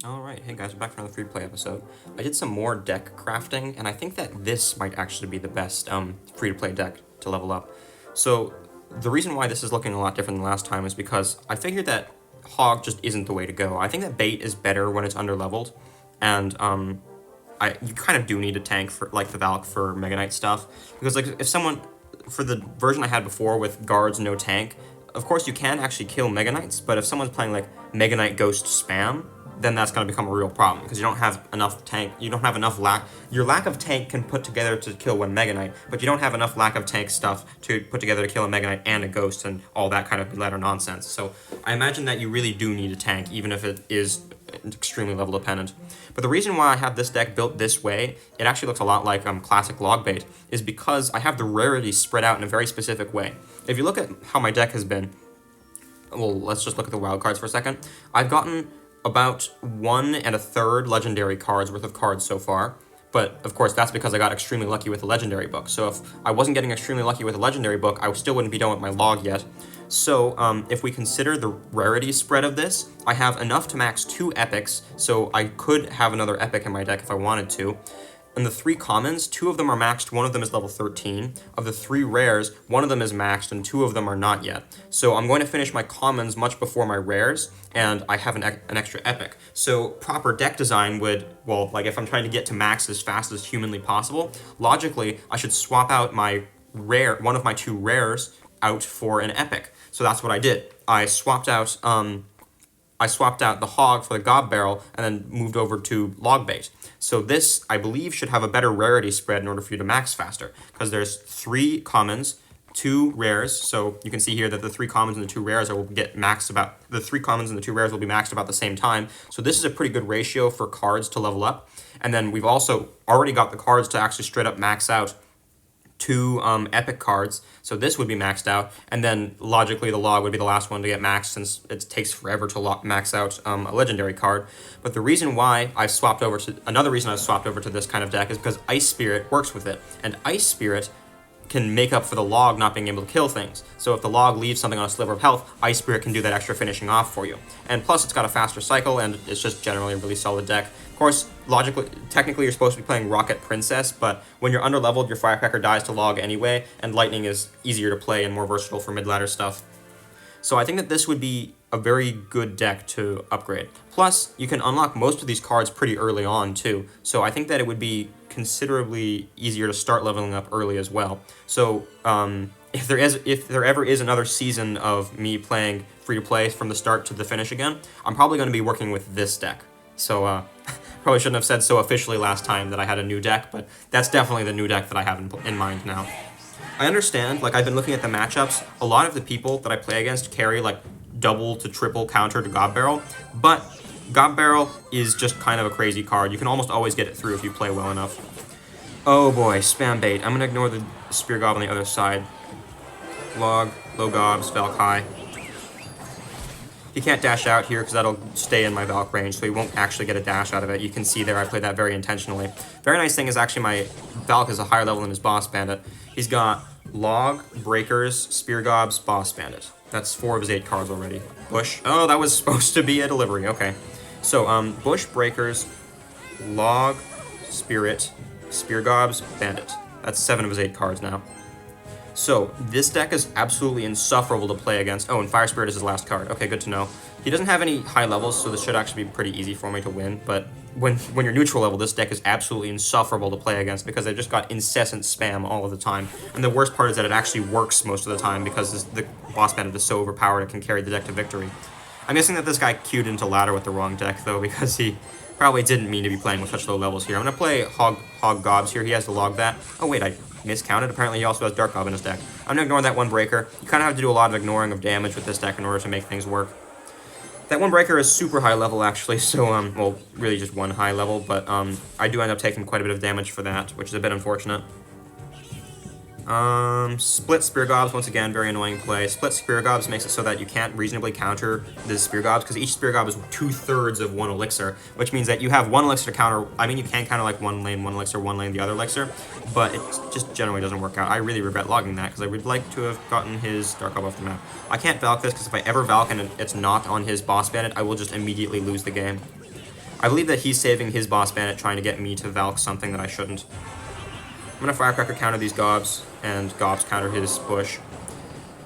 Alright, hey guys, we're back for another free-to-play episode. I did some more deck crafting, and I think that this might actually be the best free-to-play deck to level up. So, the reason why this is looking a lot different than last time is because I figured that Hog just isn't the way to go. I think that Bait is better when it's under-leveled, and you kind of do need a tank for, like, the Valk for Mega Knight stuff, because, like, if someone, for the version I had before with guards, no tank, of course you can actually kill Mega Knights, but if someone's playing, like, Mega Knight Ghost spam, then that's going to become a real problem, because you don't have enough tank, you don't have enough your lack of tank can put together to kill one Mega Knight, but you don't have enough lack of tank stuff to put together to kill a Mega Knight and a Ghost and all that kind of letter nonsense. So I imagine that you really do need a tank, even if it is extremely level dependent. But the reason why I have this deck built this way, it actually looks a lot like classic log bait, is because I have the rarities spread out in a very specific way. If you look at how my deck has been, well, let's just look at the wild cards for a second. I've gotten about 1 1/3 legendary cards worth of cards so far, but of course that's because I got extremely lucky with the legendary book. So if I wasn't getting extremely lucky with the legendary book, I still wouldn't be done with my log yet. So if we consider the rarity spread of this, I have enough to max 2 epics, so I could have another epic in my deck if I wanted to. And the 3 commons, 2 of them are maxed, 1 of them is level 13. Of the 3 rares, 1 of them is maxed, and 2 of them are not yet. So I'm going to finish my commons much before my rares, and I have an extra epic. So proper deck design would, well, like if I'm trying to get to max as fast as humanly possible, logically, I should swap out my one of my 2 rares out for an epic. So that's what I did. I swapped out the Hog for the Gob Barrel and then moved over to Log Bait. So this, I believe, should have a better rarity spread in order for you to max faster, because there's 3 commons, 2 rares. So you can see here that the 3 commons and the 2 rares will get maxed about, the 3 commons and the 2 rares will be maxed about the same time. So this is a pretty good ratio for cards to level up. And then we've also already got the cards to actually straight up max out 2 epic cards, so this would be maxed out, and then logically the log would be the last one to get maxed since it takes forever to max out a legendary card. But the reason why another reason I've swapped over to this kind of deck is because Ice Spirit works with it, and Ice Spirit can make up for the log not being able to kill things. So if the log leaves something on a sliver of health, Ice Spirit can do that extra finishing off for you. And plus it's got a faster cycle, and it's just generally a really solid deck. Of course, technically you're supposed to be playing Rocket Princess, but when you're under-leveled, your Firecracker dies to log anyway, and Lightning is easier to play and more versatile for mid-ladder stuff. So I think that this would be a very good deck to upgrade. Plus, you can unlock most of these cards pretty early on, too. So I think that it would be considerably easier to start leveling up early as well. So if there ever is another season of me playing free-to-play from the start to the finish again, I'm probably going to be working with this deck. So probably shouldn't have said so officially last time that I had a new deck, but that's definitely the new deck that I have in mind now. I understand, like, I've been looking at the matchups, a lot of the people that I play against carry, like, double to triple counter to Gob Barrel, but Gob Barrel is just kind of a crazy card. You can almost always get it through if you play well enough. Oh boy, spam bait. I'm gonna ignore the Spear Gob on the other side. Log, low Gobs, Valk high. He can't dash out here because that'll stay in my Valk range, so he won't actually get a dash out of it. You can see there I played that very intentionally. Very nice thing is actually my Valk is a higher level than his Boss Bandit. He's got Log, Breakers, Spear Gobs, Boss Bandit. That's 4 of his 8 cards already. Bush. Oh, that was supposed to be a delivery. Okay. So, Bush, Breakers, Log, Spirit, Spear Gobs, Bandit. That's 7 of his 8 cards now. So, this deck is absolutely insufferable to play against. Oh, and Fire Spirit is his last card. Okay, good to know. He doesn't have any high levels, so this should actually be pretty easy for me to win. But when you're neutral level, this deck is absolutely insufferable to play against because they've just got incessant spam all of the time. And the worst part is that it actually works most of the time because the Boss Bandit is so overpowered it can carry the deck to victory. I'm guessing that this guy queued into ladder with the wrong deck, though, because he probably didn't mean to be playing with such low levels here. I'm going to play Hog Gobs here. He has to log that. Oh, wait, I miscounted. Apparently he also has Dark Gob in his deck. I'm going to ignore that one breaker. You kind of have to do a lot of ignoring of damage with this deck in order to make things work. That one breaker is super high level, actually, so, well, really just 1 high level, but, I do end up taking quite a bit of damage for that, which is a bit unfortunate. Split Spear Gobs, once again, very annoying play. Split Spear Gobs makes it so that you can't reasonably counter the Spear Gobs, because each Spear Gob is 2/3 of 1 elixir, which means that you have 1 elixir to counter. I mean, you can counter like 1 lane, 1 elixir, 1 lane, the other elixir, but it just generally doesn't work out. I really regret logging that, because I would like to have gotten his Dark Gob off the map. I can't Valk this, because if I ever Valk and it's not on his Boss Bandit, I will just immediately lose the game. I believe that he's saving his boss bandit trying to get me to Valk something that I shouldn't. I'm gonna Firecracker counter these gobs, and gobs counter his bush.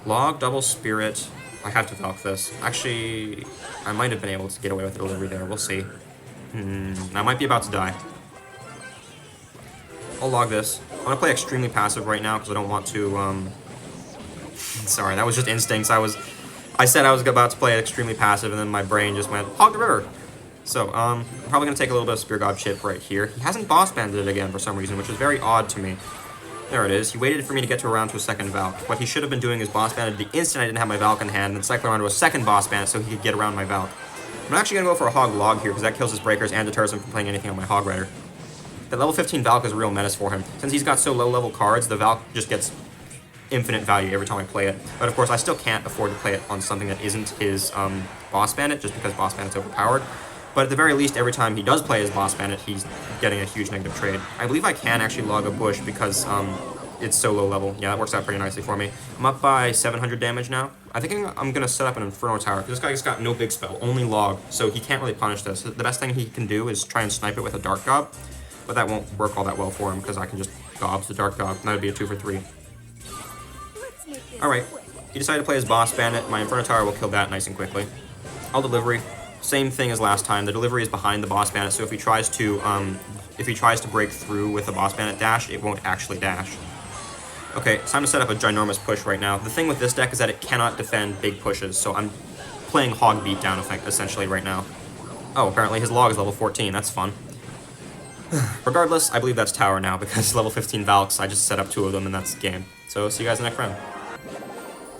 Log, double spirit. I have to Valk this. Actually, I might have been able to get away with the delivery there. We'll see. I might be about to die. I'll log this. I'm gonna play extremely passive right now because I don't want to, Sorry, that was just instincts. I said I was about to play extremely passive, and then my brain just went, hog the river! So, I'm probably gonna take a little bit of Spear God chip right here. He hasn't boss banded it again for some reason, which is very odd to me. There it is. He waited for me to get to around to a second Valk. What he should have been doing is boss banded the instant I didn't have my Valk in hand, and then cycle around to a second boss bandit so he could get around my Valk. I'm actually gonna go for a hog log here, because that kills his breakers and deters him from playing anything on my Hog Rider. That level 15 Valk is a real menace for him. Since he's got so low level cards, the Valk just gets infinite value every time I play it. But of course, I still can't afford to play it on something that isn't his boss bandit, just because boss bandit's overpowered. But at the very least, every time he does play his boss bandit, he's getting a huge negative trade. I believe I can actually log a bush because it's so low level. Yeah, that works out pretty nicely for me. I'm up by 700 damage now. I think I'm going to set up an Inferno Tower. This guy's got no big spell, only log, so he can't really punish this. The best thing he can do is try and snipe it with a Dark Gob, but that won't work all that well for him because I can just gobs the Dark Gob, and that would be a 2 for 3. Alright, he decided to play his boss bandit. My Inferno Tower will kill that nice and quickly. I'll delivery. Same thing as last time. The delivery is behind the boss bandit, so if he tries to break through with the boss bandit dash, it won't actually dash. Okay, it's time to set up a ginormous push right now. The thing with this deck is that it cannot defend big pushes, so I'm playing hog beatdown effect essentially right now. Oh, apparently his log is level 14. That's fun. Regardless, I believe that's tower now because level 15 Valks, I just set up 2 of them and that's the game. So see you guys in the next round.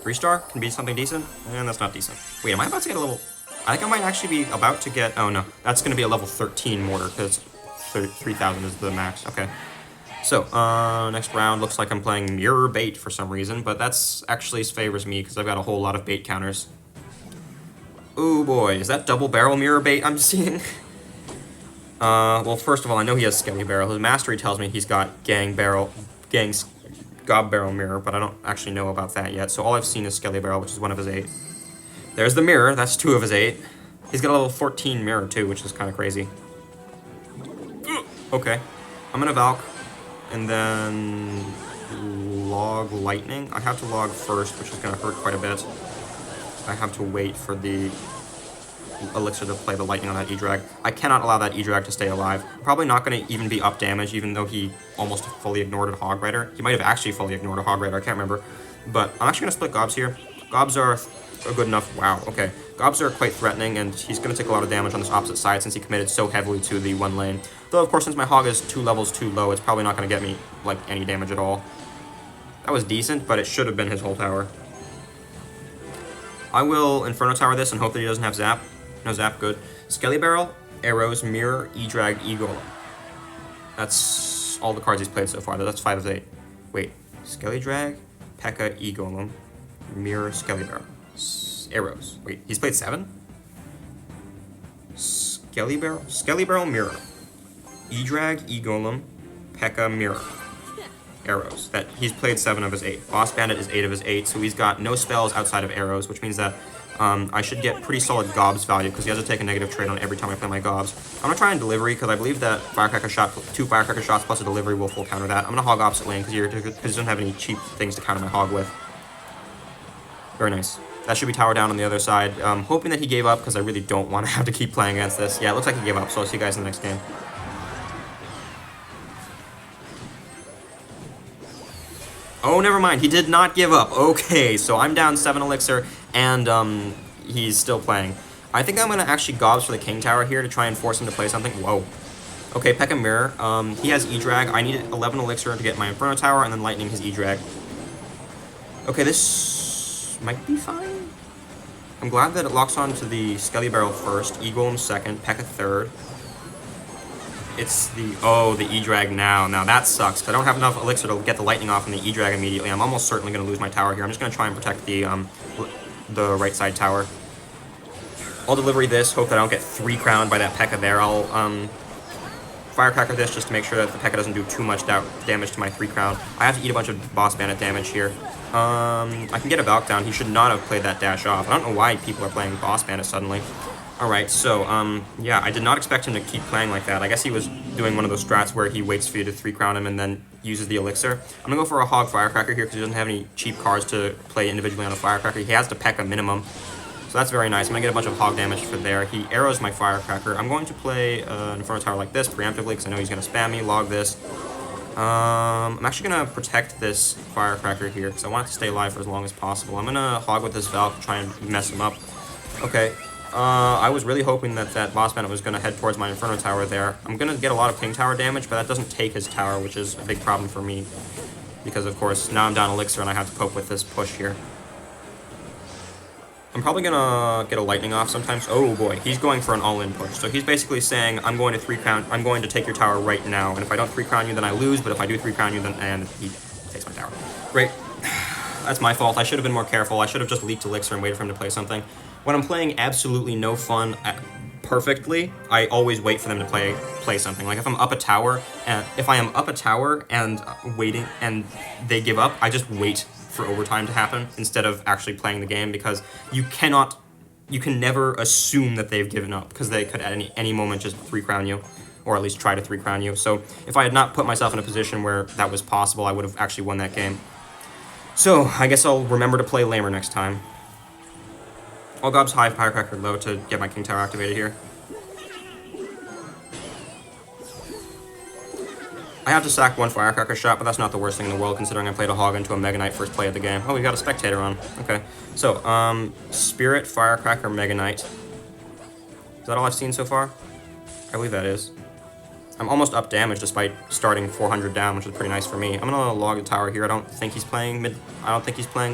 3-star can be something decent, and that's not decent. Wait, am I about to get a level? I think I might actually be about to get... Oh, no. That's going to be a level 13 mortar, because 3,000 is the max. Okay. So, next round looks like I'm playing Mirror Bait for some reason, but that's actually favors me, because I've got a whole lot of bait counters. Ooh, boy. Is that double barrel Mirror Bait I'm seeing? Well, first of all, I know he has Skelly Barrel. His mastery tells me he's got Gang's Gob Barrel Mirror, but I don't actually know about that yet. So all I've seen is Skelly Barrel, which is one of his 8. There's the mirror, that's 2 of his 8. He's got a level 14 mirror too, which is kind of crazy. Okay, I'm gonna Valk, and then log lightning. I have to log first, which is gonna hurt quite a bit. I have to wait for the elixir to play the lightning on that E-Drag. I cannot allow that E-Drag to stay alive. Probably not gonna even be up damage, even though he almost fully ignored a Hog Rider. He might have actually fully ignored a Hog Rider, I can't remember. But I'm actually gonna split Gobs here. Gobs are good enough. Wow, okay. Gobs are quite threatening, and he's going to take a lot of damage on this opposite side since he committed so heavily to the 1 lane. Though, of course, since my Hog is 2 levels too low, it's probably not going to get me, like, any damage at all. That was decent, but it should have been his whole tower. I will Inferno Tower this and hope that he doesn't have Zap. No Zap, good. Skelly Barrel, Arrows, Mirror, E-Drag, Eagle. That's all the cards he's played so far. That's 5 of 8. Wait. Skelly Drag, P.E.K.K.A, E-Golem, Mirror, Skelly Barrel. Arrows. Wait, he's played 7? Skelly Barrel, Mirror. E-Drag, E-Golem, P.E.K.K.A, Mirror. Arrows. That he's played 7 of his 8. Boss Bandit is 8 of his 8, so he's got no spells outside of arrows, which means that I should get pretty solid Gobs value, because he has to take a negative trade on every time I play my Gobs. I'm going to try and delivery, because I believe that Firecracker shot, 2 Firecracker shots plus a delivery will full counter that. I'm going to hog opposite lane, because he doesn't have any cheap things to counter my Hog with. Very nice. That should be tower down on the other side. Hoping that he gave up, because I really don't want to have to keep playing against this. Yeah, it looks like he gave up, so I'll see you guys in the next game. Oh, never mind. He did not give up. Okay, so I'm down 7 elixir, and he's still playing. I think I'm going to actually Gobs for the King Tower here to try and force him to play something. Whoa. Okay, P.E.K.K.A Mirror. He has E-Drag. I need 11 elixir to get my Inferno Tower, and then Lightning his E-Drag. Okay, this might be fine. I'm glad that it locks on to the Skelly Barrel first, Eagle second, P.E.K.K.A third. It's the... Oh, the E-Drag now. Now that sucks, because I don't have enough elixir to get the Lightning off and the E-Drag immediately. I'm almost certainly going to lose my tower here. I'm just going to try and protect the right side tower. I'll delivery this, hope that I don't get 3 crowned by that P.E.K.K.A there. I'll Firecracker this just to make sure that the P.E.K.K.A doesn't do too much damage to my 3 crown. I have to eat a bunch of Boss Bandit damage here. I can get a Valk down. He should not have played that dash off. I don't know why people are playing Boss Bandit suddenly. Alright, so, yeah, I did not expect him to keep playing like that. I guess he was doing one of those strats where he waits for you to 3-crown him and then uses the elixir. I'm gonna go for a Hog Firecracker here because he doesn't have any cheap cards to play individually on a Firecracker. He has to peck a minimum. So that's very nice. I'm gonna get a bunch of Hog damage for there. He arrows my Firecracker. I'm going to play an Inferno Tower like this preemptively because I know he's gonna spam me, log this. I'm actually gonna protect this Firecracker here because I want it to stay alive for as long as possible. I'm gonna Hog with this Valk to try and mess him up. Okay. I was really hoping that that boss bandit was going to head towards my Inferno Tower there. I'm going to get a lot of ping tower damage, but that doesn't take his tower, which is a big problem for me. Because, of course, now I'm down Elixir and I have to cope with this push here. I'm probably going to get a lightning off sometimes. Oh boy, he's going for an all-in push. So he's basically saying, I'm going to take your tower right now, and if I don't 3-crown you, then I lose, but if I do 3-crown you, then and he takes my tower. Great. That's my fault. I should have been more careful. I should have just leaked Elixir and waited for him to play something. When I'm playing absolutely no fun perfectly, I always wait for them to play something. Like if I'm up a tower, and waiting and they give up, I just wait for overtime to happen instead of actually playing the game because you can never assume that they've given up because they could at any moment just 3-crown you, or at least try to 3-crown you. So if I had not put myself in a position where that was possible, I would have actually won that game. So I guess I'll remember to play lamer next time. I'll Gob's high, Firecracker low to get my King Tower activated here. I have to sack one Firecracker shot, but that's not the worst thing in the world considering I played a Hog into a Mega Knight first play of the game. Oh, we got a Spectator on. Okay. So, Spirit, Firecracker, Mega Knight. Is that all I've seen so far? I believe that is. I'm almost up damage despite starting 400 down, which is pretty nice for me. I'm gonna log the tower here. I don't think he's playing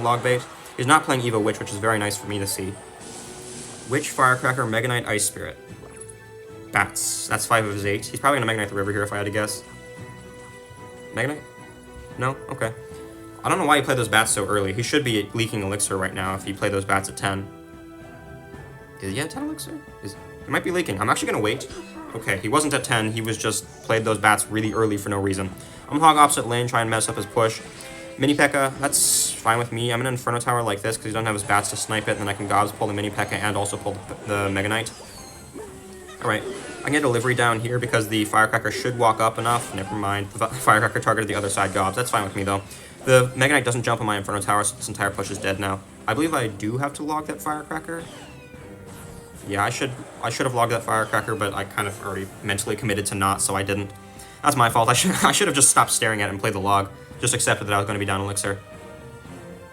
log bait. He's not playing Evo Witch, which is very nice for me to see. Witch, Firecracker, Mega Knight, Ice Spirit. Bats. That's 5 of his 8. He's probably gonna Mega Knight the river here if I had to guess. Mega Knight? No? Okay. I don't know why he played those bats so early. He should be leaking Elixir right now if he played those bats at 10. Is he at 10 Elixir? He might be leaking. I'm actually gonna wait. Okay, he wasn't at 10. He was just played those bats really early for no reason. I'm Hog opposite lane, try and mess up his push. Mini P.E.K.K.A, that's fine with me. I'm in an Inferno Tower like this because he doesn't have his bats to snipe it, and then I can Gobs pull the Mini P.E.K.K.A and also pull the Mega Knight. Alright, I can get delivery down here because the Firecracker should walk up enough. Never mind, the Firecracker targeted the other side Gobs. That's fine with me though. The Mega Knight doesn't jump on my Inferno Tower, so this entire push is dead now. I believe I do have to log that Firecracker. Yeah, I should have logged that Firecracker, but I kind of already mentally committed to not, so I didn't. That's my fault. I should have just stopped staring at it and played the log. Just accepted that I was going to be down Elixir.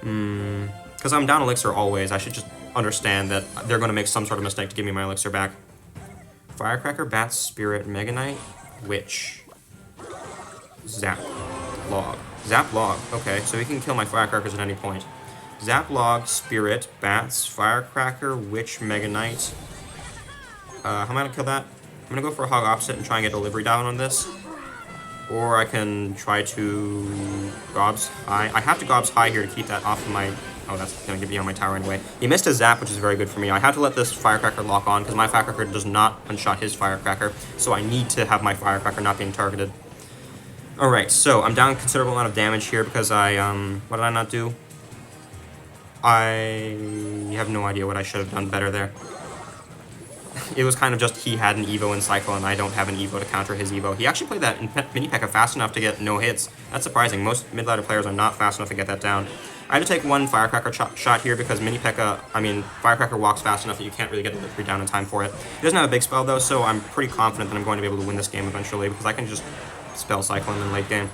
Because I'm down Elixir always. I should just understand that they're going to make some sort of mistake to give me my Elixir back. Firecracker, Bat, Spirit, Mega Knight, Witch. Zap. Log. Zap Log. Okay, so he can kill my Firecrackers at any point. Zap Log, Spirit, Bats, Firecracker, Witch, Mega Knight. How am I going to kill that? I'm going to go for a Hog opposite and try and get delivery down on this. Or I can try to Gobs high. I have to Gobs high here to keep that off of my... Oh, that's going to get me on my tower anyway. He missed a Zap, which is very good for me. I have to let this Firecracker lock on because my Firecracker does not one-shot his Firecracker. So I need to have my Firecracker not being targeted. Alright, so I'm down a considerable amount of damage here because I... What did I not do? I have no idea what I should have done better there. It was kind of just he had an Evo in cycle and I don't have an Evo to counter his Evo. He actually played that Mini P.E.K.K.A fast enough to get no hits. That's surprising. Most mid-ladder players are not fast enough to get that down. I had to take one Firecracker shot here because Firecracker walks fast enough that you can't really get the delivery down in time for it. He doesn't have a big spell though, so I'm pretty confident that I'm going to be able to win this game eventually because I can just spell cycle him in late game.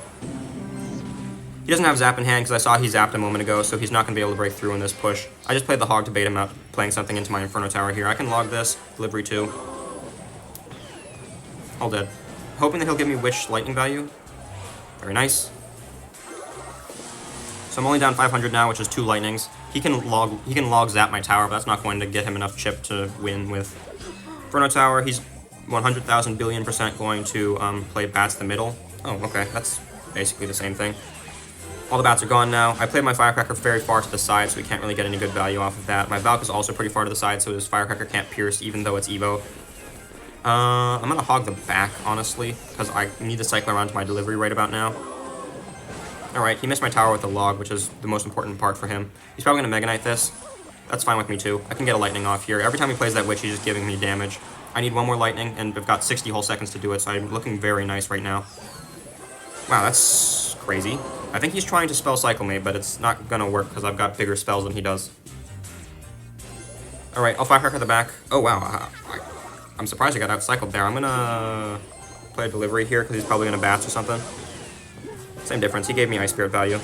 He doesn't have Zap in hand because I saw he zapped a moment ago, so he's not going to be able to break through in this push. I just played the Hog to bait him out, playing something into my Inferno Tower here. I can log this, delivery 2. All dead. Hoping that he'll give me Witch lightning value. Very nice. So I'm only down 500 now, which is 2 lightnings. He can log Zap my tower, but that's not going to get him enough chip to win with Inferno Tower. He's 100,000 billion% going to play Bats the middle. Oh, okay, that's basically the same thing. All the bats are gone now. I played my Firecracker very far to the side, so we can't really get any good value off of that. My Valk is also pretty far to the side, so his Firecracker can't pierce, even though it's Evo. I'm gonna hog the back, honestly, because I need to cycle around to my delivery right about now. Alright, he missed my tower with the log, which is the most important part for him. He's probably gonna Mega Knight this. That's fine with me too. I can get a lightning off here. Every time he plays that witch, he's just giving me damage. I need one more lightning, and I've got 60 whole seconds to do it, so I'm looking very nice right now. Wow, that's crazy. I think he's trying to spell cycle me, but it's not gonna work because I've got bigger spells than he does. Alright, I'll Firecracker the back. Oh wow, I'm surprised I got out-cycled there. I'm gonna play a delivery here because he's probably gonna bats or something. Same difference, he gave me Ice Spirit value.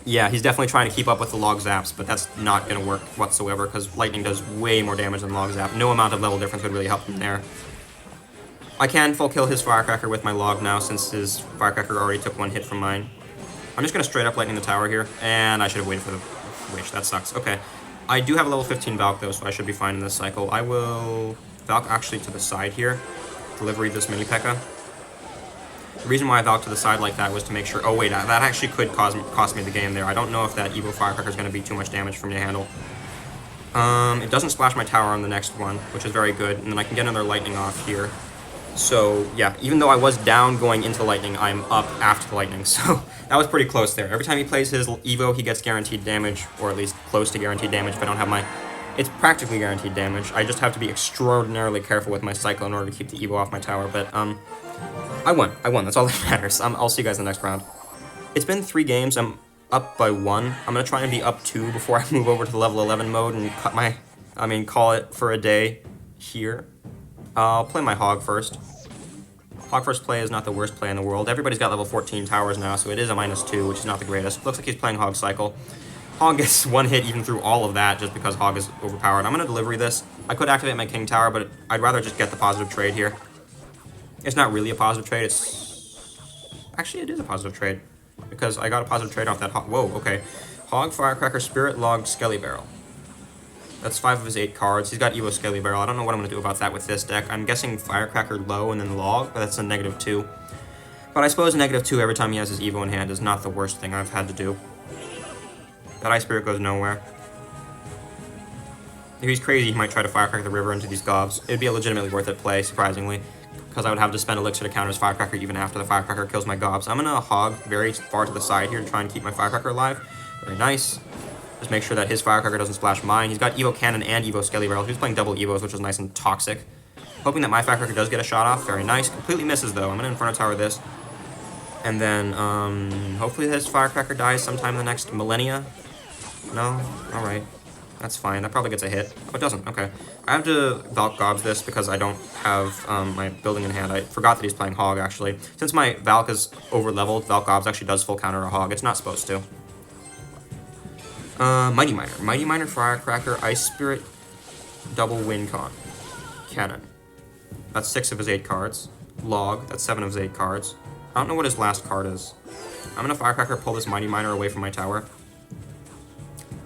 Yeah, he's definitely trying to keep up with the log zaps, but that's not gonna work whatsoever because lightning does way more damage than log zap. No amount of level difference would really help him there. I can full kill his Firecracker with my log now since his Firecracker already took one hit from mine. I'm just going to straight up lightning the tower here, and I should have waited for the witch. That sucks. Okay. I do have a level 15 Valk though, so I should be fine in this cycle. I will Valk actually to the side here, delivery this mini P.E.K.K.A. The reason why I Valk to the side like that was to make sure... Oh wait, that actually could cost me the game there. I don't know if that Evo Firecracker is going to be too much damage for me to handle. It doesn't splash my tower on the next one, which is very good, and then I can get another lightning off here. So, yeah, even though I was down going into lightning, I'm up after the lightning, so that was pretty close there. Every time he plays his Evo, he gets guaranteed damage, or at least close to guaranteed damage if I don't have my... It's practically guaranteed damage. I just have to be extraordinarily careful with my cycle in order to keep the Evo off my tower, but, I won. That's all that matters. I'll see you guys in the next round. It's been 3 games. I'm up by 1. I'm gonna try and be up 2 before I move over to the level 11 mode and call it for a day here. I'll play my Hog first. Hog first play is not the worst play in the world. Everybody's got level 14 towers now, so it is a -2, which is not the greatest. Looks like he's playing Hog cycle. Hog gets 1 hit even through all of that just because Hog is overpowered. I'm going to delivery this. I could activate my King Tower, but I'd rather just get the positive trade here. It's not really a positive trade. Actually, it is a positive trade because I got a positive trade off that Hog. Whoa, okay. Hog, Firecracker, Spirit, Log, Skelly Barrel. That's 5 of his 8 cards. He's got Evo Skelly Barrel. I don't know what I'm going to do about that with this deck. I'm guessing Firecracker low and then Log, but that's a -2. But I suppose -2 every time he has his Evo in hand is not the worst thing I've had to do. That Ice Spirit goes nowhere. If he's crazy, he might try to Firecracker the river into these gobs. It'd be a legitimately worth it play, surprisingly, because I would have to spend Elixir to counter his Firecracker even after the Firecracker kills my gobs. I'm going to Hog very far to the side here to try and keep my Firecracker alive. Very nice. Just make sure that his Firecracker doesn't splash mine. He's got Evo Cannon and Evo Skelly Barrel. He's playing double Evos, which is nice and toxic. Hoping that my Firecracker does get a shot off. Very nice. Completely misses, though. I'm going to Inferno Tower this. And then, hopefully his Firecracker dies sometime in the next millennia. No? Alright. That's fine. That probably gets a hit. Oh, it doesn't. Okay. I have to Valk Gobs this because I don't have my building in hand. I forgot that he's playing Hog, actually. Since my Valk is over-leveled, Valk Gobs actually does full counter a Hog. It's not supposed to. Mighty Miner. Mighty Miner, Firecracker, Ice Spirit, double Wind Cannon. That's 6 of his 8 cards. Log, that's 7 of his 8 cards. I don't know what his last card is. I'm gonna Firecracker pull this Mighty Miner away from my tower.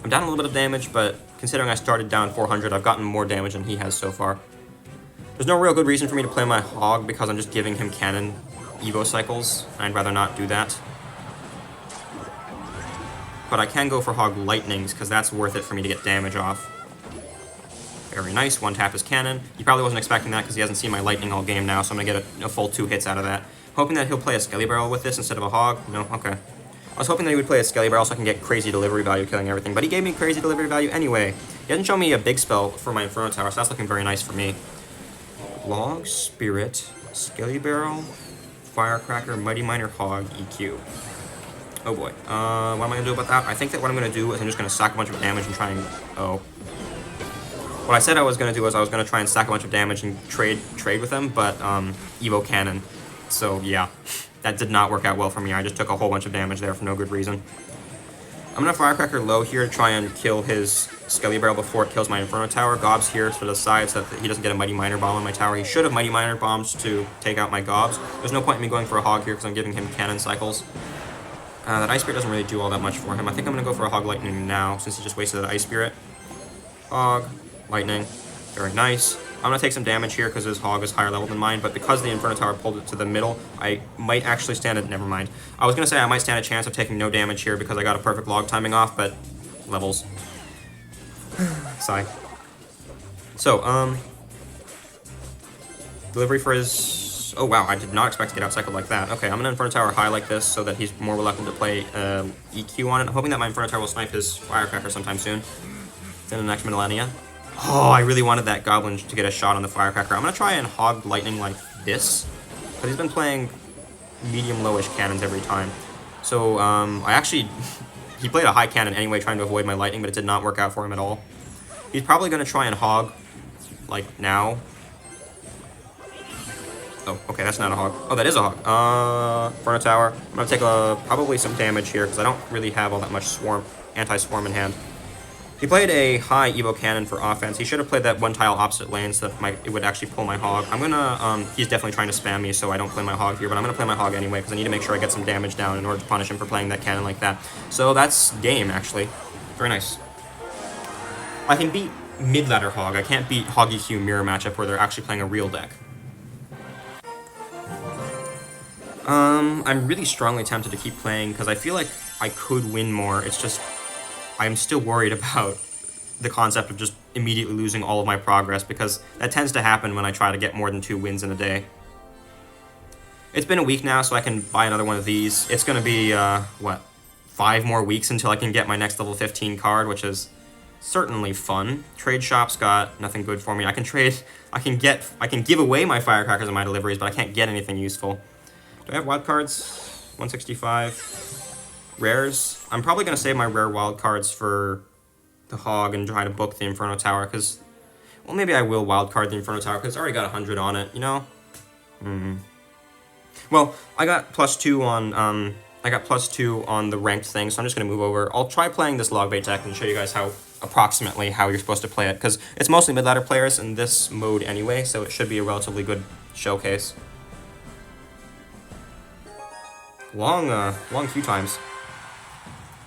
I'm down a little bit of damage, but considering I started down 400, I've gotten more damage than he has so far. There's no real good reason for me to play my Hog because I'm just giving him Cannon Evo cycles. I'd rather not do that. But I can go for Hog Lightnings, because that's worth it for me to get damage off. Very nice, 1-tap his Cannon. He probably wasn't expecting that because he hasn't seen my Lightning all game now, so I'm going to get a full 2 hits out of that. Hoping that he'll play a Skelly Barrel with this instead of a Hog. No? Okay. I was hoping that he would play a Skelly Barrel so I can get crazy delivery value killing everything, but he gave me crazy delivery value anyway. He hasn't shown me a big spell for my Inferno Tower, so that's looking very nice for me. Log, Spirit, Skelly Barrel, Firecracker, Mighty Miner, Hog, EQ. Oh boy. What am I going to do about that? I think that what I'm going to do is I'm just going to stack a bunch of damage and try and... Oh. What I said I was going to do is I was going to try and stack a bunch of damage and trade with him, but Evo Cannon. So yeah, that did not work out well for me. I just took a whole bunch of damage there for no good reason. I'm going to Firecracker low here to try and kill his Skelly Barrel before it kills my Inferno Tower. Gobs here to the side so that he doesn't get a Mighty Miner bomb on my tower. He should have Mighty Miner bombs to take out my Gobs. There's no point in me going for a Hog here because I'm giving him Cannon cycles. That Ice Spirit doesn't really do all that much for him. I think I'm going to go for a Hog Lightning now, since he just wasted that Ice Spirit. Hog, Lightning, very nice. I'm going to take some damage here because his Hog is higher level than mine, but because the Inferno Tower pulled it to the middle, I might actually stand it. Never mind. I was going to say I might stand a chance of taking no damage here because I got a perfect log timing off, but levels. Sigh. So, delivery for his... Oh wow, I did not expect to get out-cycled like that. Okay, I'm going to Inferno Tower high like this so that he's more reluctant to play EQ on it. I'm hoping that my Inferno Tower will snipe his Firecracker sometime soon. in the next millennia. Oh, I really wanted that goblin to get a shot on the firecracker. I'm gonna try and hog lightning like this, but he's been playing medium-lowish cannons every time. So I actually he played a high cannon anyway, trying to avoid my lightning, but it did not work out for him at all. He's probably gonna try and hog like now. Oh, okay, that's not a hog. Oh, that is a hog. Inferno Tower. I'm gonna take probably some damage here because I don't really have all that much anti-swarm in hand. He played a high Evo Cannon for offense. He should have played that one tile opposite lane so that it would actually pull my hog. I'm gonna, he's definitely trying to spam me so I don't play my hog here, but I'm gonna play my hog anyway because I need to make sure I get some damage down in order to punish him for playing that cannon like that. So that's game, actually. Very nice. I can beat mid-ladder hog. I can't beat hog EQ mirror matchup where they're actually playing a real deck. I'm really strongly tempted to keep playing because I feel like I could win more. It's just I'm still worried about the concept of just immediately losing all of my progress because that tends to happen when I try to get more than 2 wins in a day. It's been a week now, so I can buy another one of these. It's going to be, what, 5 more weeks until I can get my next level 15 card, which is certainly fun. Trade shop's got nothing good for me. I can give away my firecrackers and my deliveries, but I can't get anything useful. Do I have wild cards? 165. Rares? I'm probably going to save my rare wild cards for the hog and try to book the Inferno Tower, because, well, maybe I will wild card the Inferno Tower, because it's already got 100 on it, you know? Well, I got +2 on the ranked thing, so I'm just going to move over. I'll try playing this log bait deck and show you guys approximately how you're supposed to play it, because it's mostly mid-ladder players in this mode anyway, so it should be a relatively good showcase. Long queue times.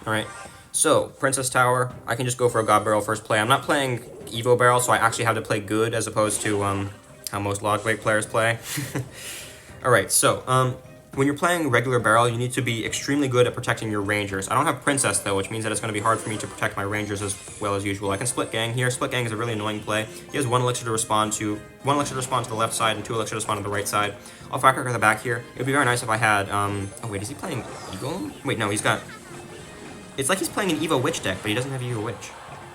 Alright, so, Princess Tower, I can just go for a God Barrel first play. I'm not playing Evo Barrel, so I actually have to play good as opposed to how most log bait players play. Alright, so, when you're playing regular barrel, you need to be extremely good at protecting your rangers. I don't have Princess, though, which means that it's going to be hard for me to protect my rangers as well as usual. I can split gang here. Split gang is a really annoying play. He has 1 elixir to respond to the left side and 2 elixir to respond to the right side. I'll firecracker at the back here. It would be very nice if I had, oh wait, is he playing Eagle? Wait, no, he's got... It's like he's playing an Evo Witch deck, but he doesn't have Evo Witch.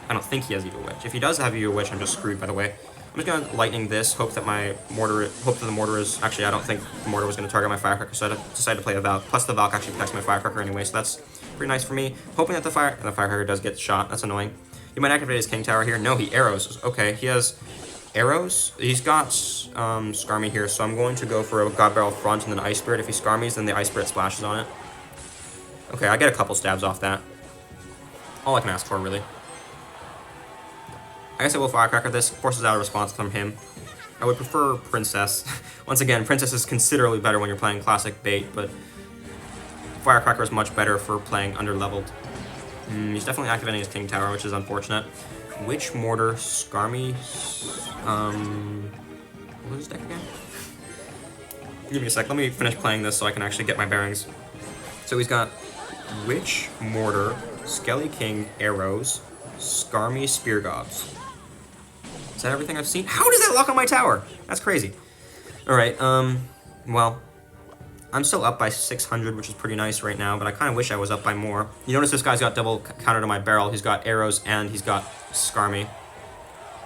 I don't think he has Evo Witch. If he does have Evo Witch, I'm just screwed, by the way. I'm just gonna lightning this, hope that the mortar is... Actually, I don't think the mortar was gonna target my firecracker, so I decided to play a Valk. Plus, the Valk actually protects my firecracker anyway, so that's pretty nice for me. Hoping that the firecracker does get shot. That's annoying. He might activate his King Tower here. No, he arrows. Okay, he has arrows. He's got Skarmy here, so I'm going to go for a God Barrel front and then Ice Spirit. If he Skarmies, then the Ice Spirit splashes on it. Okay, I get a couple stabs off that. All I can ask for, really. I guess I will firecracker this. Forces out a response from him. I would prefer Princess. Once again, Princess is considerably better when you're playing classic bait, but firecracker is much better for playing underleveled. He's definitely activating his King Tower, which is unfortunate. Which mortar? Skarmy? What was his deck again? Give me a sec. Let me finish playing this so I can actually get my bearings. So he's got Witch, Mortar, Skelly King, Arrows, Skarmy, Spear Gobs. Is that everything I've seen? How does that lock on my tower? That's crazy. Alright, well, I'm still up by 600, which is pretty nice right now, but I kind of wish I was up by more. You notice this guy's got double counter to my barrel. He's got arrows and he's got Skarmy.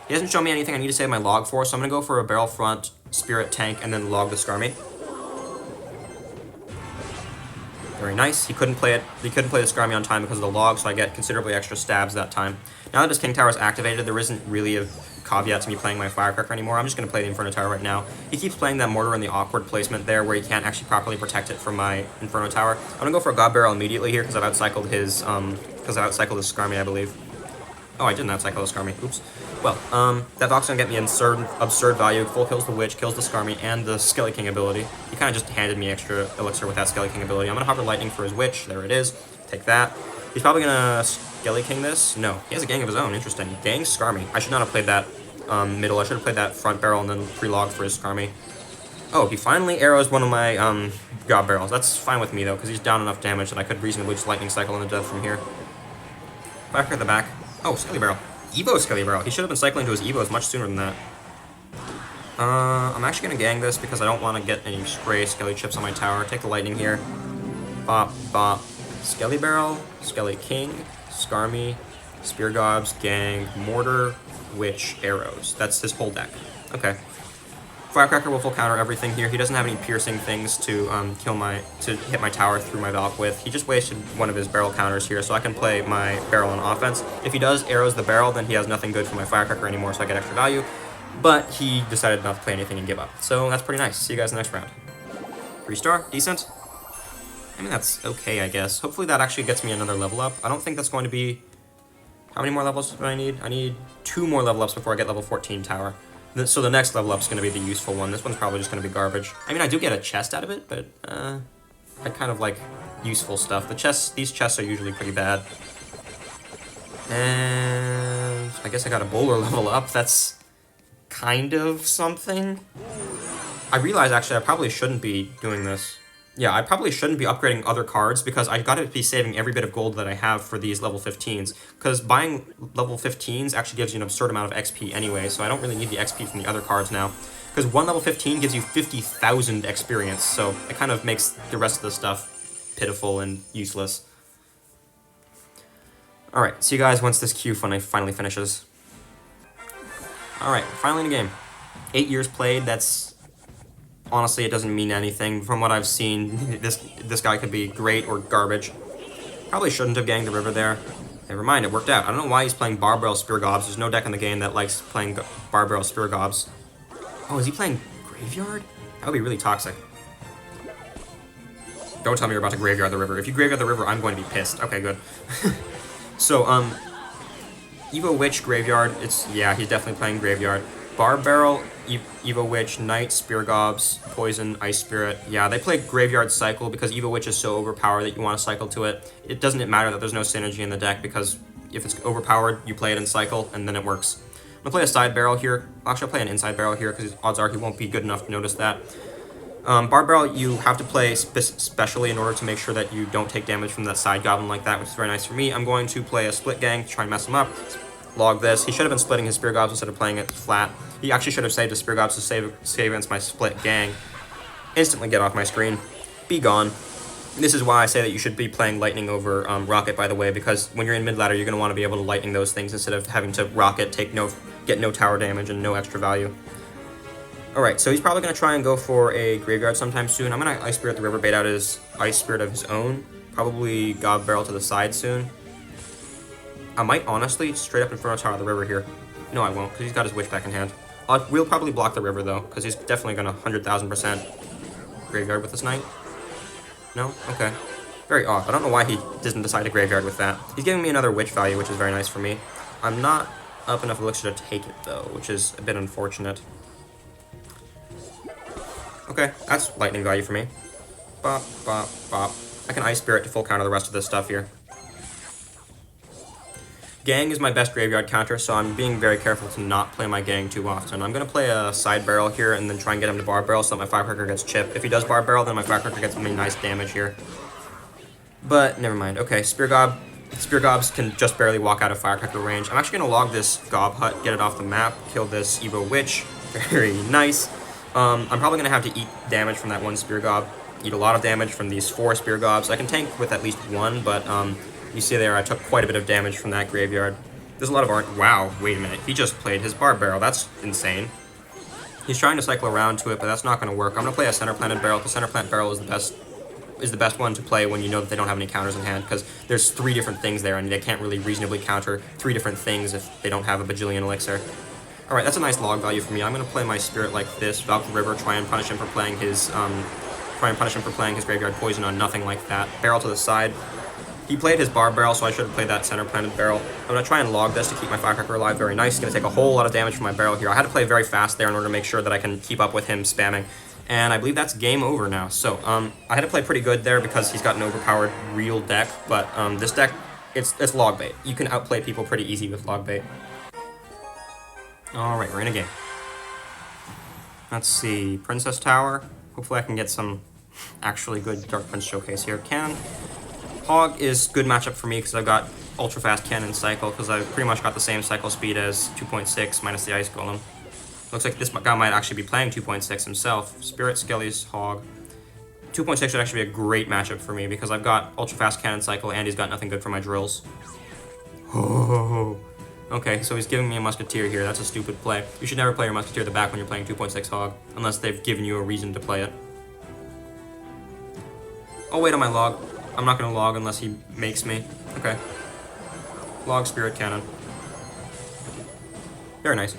He hasn't shown me anything I need to save my log for, so I'm going to go for a barrel front, spirit tank, and then log the Skarmy. Very nice. He couldn't play the Skarmy on time because of the log, so I get considerably extra stabs that time. Now that his King Tower is activated, there isn't really a caveat to me playing my Firecracker anymore. I'm just going to play the Inferno Tower right now. He keeps playing that Mortar in the awkward placement there where he can't actually properly protect it from my Inferno Tower. I'm going to go for a God Barrel immediately here because I've outcycled his Skarmy, I believe. Oh, I didn't outcycle the Skarmy. Oops. Well, that Valk's going to get me absurd value. Full kills the Witch, kills the Skarmy, and the Skelly King ability. He kind of just handed me extra elixir with that Skelly King ability. I'm going to hover Lightning for his Witch. There it is. Take that. He's probably going to Skelly King this. No, he has a gang of his own. Interesting. Gang Skarmy. I should not have played that middle. I should have played that front barrel and then pre-logged for his Skarmy. Oh, he finally arrows one of my God Barrels. That's fine with me, though, because he's down enough damage that I could reasonably just Lightning Cycle in the death from here. Back at the back. Oh, Skelly Barrel. Evo Skelly Barrel. He should have been cycling to his Evos much sooner than that. I'm actually going to gang this because I don't want to get any stray Skelly chips on my tower. Take the Lightning here. Bop, bop. Skelly Barrel, Skelly King, Skarmy, Spear Gobs, Gang, Mortar, Witch, Arrows. That's his whole deck. Okay. Firecracker will full counter everything here. He doesn't have any piercing things to hit my tower through my Valk with. He just wasted one of his barrel counters here, so I can play my barrel on offense. If he does arrows the barrel, then he has nothing good for my Firecracker anymore, so I get extra value. But he decided not to play anything and give up. So that's pretty nice. See you guys in the next round. 3-star, decent. I mean, that's okay, I guess. Hopefully that actually gets me another level up. I don't think that's going to be... How many more levels do I need? I need 2 more level ups before I get level 14 tower. So the next level up is going to be the useful one. This one's probably just going to be garbage. I mean, I do get a chest out of it, but I kind of like useful stuff. These chests are usually pretty bad. And I guess I got a bowler level up. That's kind of something. I realize, actually, I probably shouldn't be doing this. Yeah, I probably shouldn't be upgrading other cards because I gotta be saving every bit of gold that I have for these level 15s. Because buying level 15s actually gives you an absurd amount of XP anyway, so I don't really need the XP from the other cards now. Because one level 15 gives you 50,000 experience, so it kind of makes the rest of the stuff pitiful and useless. Alright, see you guys once this queue finally finishes. Alright, finally in a game. 8 years played, that's... Honestly, it doesn't mean anything. From what I've seen, this guy could be great or garbage. Probably shouldn't have ganged the river there. Never mind, it worked out. I don't know why he's playing Barbell Spear Gobs. There's no deck in the game that likes playing Barbell Spear Gobs. Oh, is he playing Graveyard? That would be really toxic. Don't tell me you're about to Graveyard the river. If you Graveyard the river, I'm going to be pissed. Okay, good. So, Evo Witch, Graveyard. Yeah, he's definitely playing Graveyard. Barbarrel, Evo Witch, Knight, Spear Gobs, Poison, Ice Spirit. Yeah, they play Graveyard Cycle because Evo Witch is so overpowered that you want to cycle to it. It doesn't matter that there's no synergy in the deck because if it's overpowered, you play it in cycle and then it works. I'm going to play a side barrel here. Actually, I'll play an inside barrel here because odds are he won't be good enough to notice that. Barbarrel, you have to play specially in order to make sure that you don't take damage from that side goblin like that, which is very nice for me. I'm going to play a split gang to try and mess him up. Log this. He should have been splitting his Spear Gobs instead of playing it flat. He actually should have saved his Spear Gobs to save against my split gang. Instantly get off my screen. Be gone. This is why I say that you should be playing Lightning over Rocket, by the way, because when you're in mid-ladder, you're going to want to be able to Lightning those things instead of having to Rocket, get no tower damage and no extra value. Alright, so he's probably going to try and go for a Graveyard sometime soon. I'm going to Ice Spirit the river, bait out his Ice Spirit of his own. Probably Gob Barrel to the side soon. I might honestly straight up Inferno Tower the river here. No, I won't, because he's got his Witch back in hand. We'll probably block the river, though, because he's definitely going to 100,000% Graveyard with this Knight. No? Okay. Very off. I don't know why he doesn't decide to Graveyard with that. He's giving me another Witch value, which is very nice for me. I'm not up enough elixir to take it, though, which is a bit unfortunate. Okay, that's Lightning value for me. Bop, bop, bop. I can Ice Spirit to full counter the rest of this stuff here. Gang is my best Graveyard counter, so I'm being very careful to not play my Gang too often. I'm going to play a side barrel here and then try and get him to Bar Barrel so that my Firecracker gets chipped. If he does Bar Barrel, then my Firecracker gets me nice damage here. But, never mind. Okay, Spear Gobs can just barely walk out of Firecracker range. I'm actually going to log this Gob Hut, get it off the map, kill this Evo Witch. Very nice. I'm probably going to have to eat damage from that one Spear Gob. Eat a lot of damage from these 4 Spear Gobs. I can tank with at least one, but you see there I took quite a bit of damage from that Graveyard. There's a lot of art. Wow, wait a minute. He just played his Barb Barrel. That's insane. He's trying to cycle around to it, but that's not going to work. I'm going to play a Center Planted Barrel. The Center Plant Barrel is the best one to play when you know that they don't have any counters in hand, because there's 3 different things there, and they can't really reasonably counter 3 different things if they don't have a bajillion elixir. Alright, that's a nice log value for me. I'm going to play my Spirit like this, Valk the River, try and punish him for playing his Graveyard Poison on nothing like that. Barrel to the side. He played his Barb Barrel, so I should have played that Center Planted Barrel. I'm going to try and log this to keep my Firecracker alive. Very nice. He's going to take a whole lot of damage from my barrel here. I had to play very fast there in order to make sure that I can keep up with him spamming. And I believe that's game over now. So, I had to play pretty good there because he's got an overpowered real deck. But, this deck, it's log bait. You can outplay people pretty easy with log bait. Alright, we're in a game. Let's see. Princess Tower. Hopefully I can get some actually good Dark Prince Showcase here. Cannon. Hog is good matchup for me because I've got ultra fast cannon cycle because I've pretty much got the same cycle speed as 2.6 minus the Ice Golem. Looks like this guy might actually be playing 2.6 himself. Spirit, Skelly's, Hog. 2.6 would actually be a great matchup for me because I've got ultra fast cannon cycle and he's got nothing good for my drills. Oh. Okay, so he's giving me a musketeer here. That's a stupid play. You should never play your musketeer at the back when you're playing 2.6 hog, unless they've given you a reason to play it. I'll wait on my log. I'm not gonna log unless he makes me. Okay. Log spirit cannon. Very nice.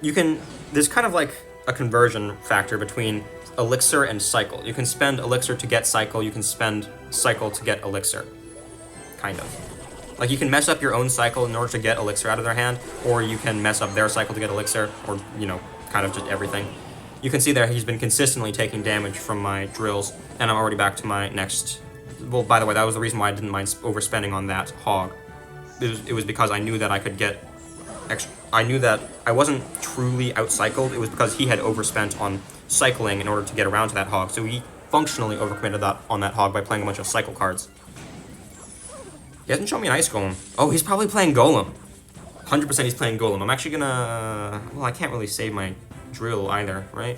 You can, there's kind of like a conversion factor between elixir and cycle. You can spend elixir to get cycle, you can spend cycle to get elixir. Kind of. Like, you can mess up your own cycle in order to get elixir out of their hand, or you can mess up their cycle to get elixir, or, you know, kind of just everything. You can see there he's been consistently taking damage from my drills, and I'm already back to my next... Well, by the way, that was the reason why I didn't mind overspending on that hog. It was because I knew that I could get... I knew that I wasn't truly outcycled. It was because he had overspent on cycling in order to get around to that hog, so he functionally overcommitted on that hog by playing a bunch of cycle cards. He hasn't shown me an ice golem. Oh, he's probably playing golem. 100% he's playing golem. I'm actually gonna... Well, I can't really save my drill either, right?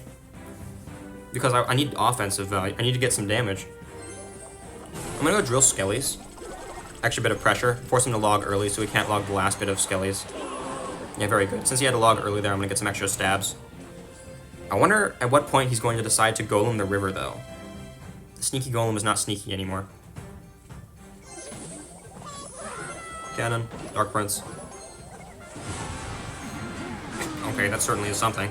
Because I need offensive value. I need to get some damage. I'm gonna go drill skellies. Extra bit of pressure. Force him to log early so he can't log the last bit of skellies. Yeah, very good. Since he had to log early there, I'm gonna get some extra stabs. I wonder at what point he's going to decide to golem the river, though. The sneaky golem is not sneaky anymore. Cannon, Dark Prince. Okay, that certainly is something.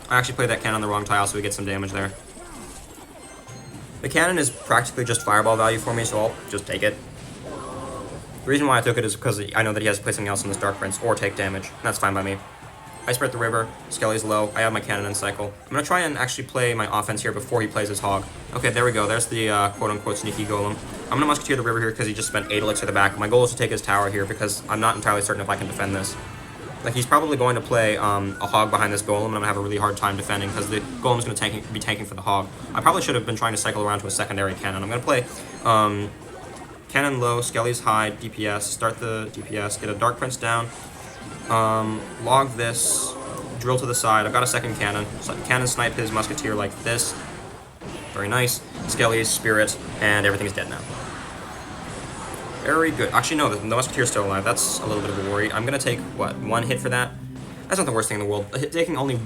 I actually played that cannon on the wrong tile, so we get some damage there. The cannon is practically just fireball value for me, so I'll just take it. The reason why I took it is because I know that he has to play something else in this Dark Prince, or take damage. That's fine by me. I spread the river, Skelly's low, I have my cannon in cycle. I'm gonna try and actually play my offense here before he plays his hog. Okay, there we go, there's the quote-unquote sneaky golem. I'm gonna musketeer the river here because he just spent 8 elixir at the back. My goal is to take his tower here because I'm not entirely certain if I can defend this. Like, he's probably going to play a hog behind this golem, and I'm gonna have a really hard time defending because the golem's gonna be tanking for the hog. I probably should have been trying to cycle around to a secondary cannon. I'm gonna play cannon low, Skelly's high, DPS, start the DPS, get a Dark Prince down. Log this, drill to the side. I've got a second cannon. So cannon snipe his musketeer like this. Very nice. Skelly's spirit, and everything's dead now. Very good. Actually, no, the musketeer's still alive. That's a little bit of a worry. I'm gonna take, what, 1 hit for that? That's not the worst thing in the world. Taking only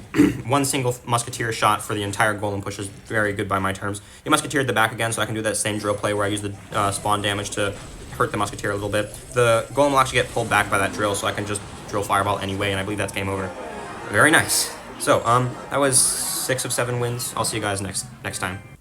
one single musketeer shot for the entire golem push is very good by my terms. He musketeered the back again, so I can do that same drill play where I use the spawn damage to hurt the musketeer a little bit. The golem will actually get pulled back by that drill, so I can just drill fireball anyway, and I believe that's game over. Very nice. So, that was 6 of 7 wins. I'll see you guys next time.